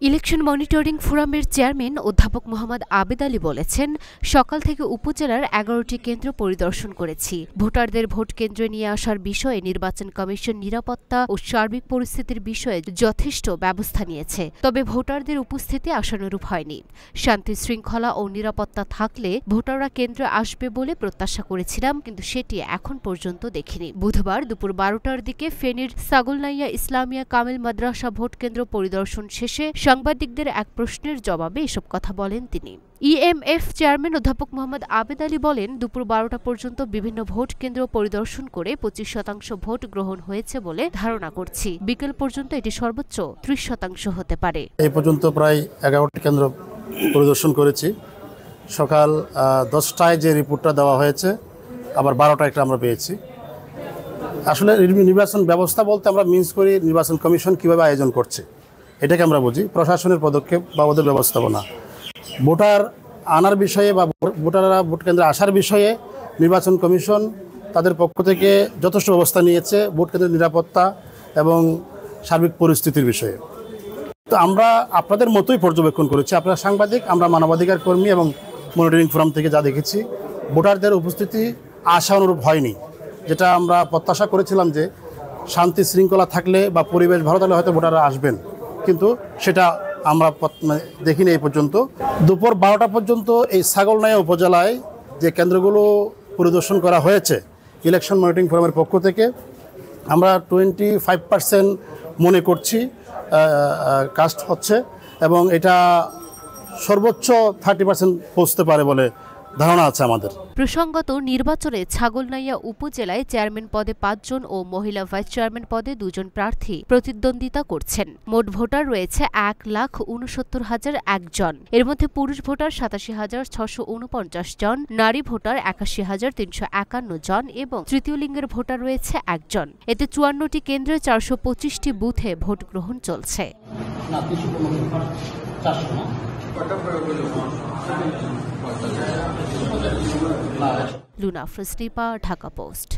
Election monitoring ফোরামের chairman অধ্যাপক মোহাম্মদ আবেদ আলী বলেছেন, সকাল থেকে উপজেলার ১১টি কেন্দ্র পরিদর্শন করেছি। ভোটারদের ভোট কেন্দ্রে নিয়ে আসার বিষয়ে নির্বাচন কমিশন নিরাপত্তা ও সার্বিক পরিস্থিতির বিষয়ে যথেষ্ট ব্যবস্থা নিয়েছে। তবে ভোটারদের উপস্থিতি আশানুরূপ হয়নি। শান্তি শৃঙ্খলা ও নিরাপত্তা থাকলে ভোটাররা কেন্দ্রে আসবে বলে প্রত্যাশা করেছিলাম, কিন্তু সেটি এখন পর্যন্ত দেখিনি। বুধবার দুপুর ১২টার দিকে ফেনীর ছাগলনাইয়া ইসলামিয়া কামিল মাদ্রাসা ভোট কেন্দ্র পরিদর্শন শেষে সাংবাদিকদের এক প্রশ্নের জবাবে এসব কথা বলেন তিনি। ইএমএফ চেয়ারম্যান অধ্যাপক মোহাম্মদ আবেদ আলী বলেন, দুপুর ১২টা পর্যন্ত বিভিন্ন ভোট কেন্দ্র পরিদর্শন করে ২৫% ভোট গ্রহণ হয়েছে বলে ধারণা করছি। বিকেল পর্যন্ত এটি সর্বোচ্চ ৩০% হতে পারে। এই পর্যন্ত প্রায় ১১টি কেন্দ্র পরিদর্শন করেছি। সকাল ১০টায় যে রিপোর্টটা দেওয়া হয়েছে, আবার ১২টায় একটা আমরা পেয়েছি। আসলে নির্বাচন ব্যবস্থা বলতে আমরা মিন্স করি নির্বাচন কমিশন কিভাবে আয়োজন করছে, এটাকে আমরা বুঝি। প্রশাসনের পদক্ষেপ বা ওদের ব্যবস্থাপনা, ভোটার আনার বিষয়ে বা ভোটাররা ভোট কেন্দ্রে আসার বিষয়ে নির্বাচন কমিশন তাদের পক্ষ থেকে যথেষ্ট ব্যবস্থা নিয়েছে ভোট কেন্দ্রের নিরাপত্তা এবং সার্বিক পরিস্থিতির বিষয়ে। তো আমরা আপনাদের মতোই পর্যবেক্ষণ করেছি। আপনারা সাংবাদিক, আমরা মানবাধিকার কর্মী এবং মনিটরিং ফোরাম থেকে যা দেখেছি, ভোটারদের উপস্থিতি আশানুরূপ হয়নি। যেটা আমরা প্রত্যাশা করেছিলাম যে শান্তি শৃঙ্খলা থাকলে বা পরিবেশ ভালো থাকলে হয়তো ভোটাররা আসবেন, কিন্তু সেটা আমরা দেখিনি এই পর্যন্ত। দুপুর ১২টা পর্যন্ত এই ছাগলনাইয়া উপজেলায় যে কেন্দ্রগুলো পরিদর্শন করা হয়েছে ইলেকশন মনিটরিং ফোরামের পক্ষ থেকে, আমরা 25% মনে করছি কাস্ট হচ্ছে, এবং এটা সর্বোচ্চ 30% পৌঁছতে পারে বলে ধারণা আছে আমাদের। প্রসঙ্গত, নির্বাচনে ছাগলনাইয়া উপজেলায় চেয়ারম্যান পদে ৫ জন ও মহিলা ভাইস চেয়ারম্যান পদে ২ জন প্রার্থী প্রতিদ্বন্দ্বিতা করছেন। মোট ভোটার রয়েছে ১,৬৯,০০০ জন। এর মধ্যে পুরুষ ভোটার ৮৭,৬৪৯ জন, নারী ভোটার ৮১,৩৫১ জন এবং তৃতীয় লিঙ্গের ভোটার রয়েছে ১ জন। এতে ৫৪টি কেন্দ্রে ৪২৫টি বুথে ভোট গ্রহণ চলছে। লুনা ফ্রিস্টিপা, ঢাকা পোস্ট।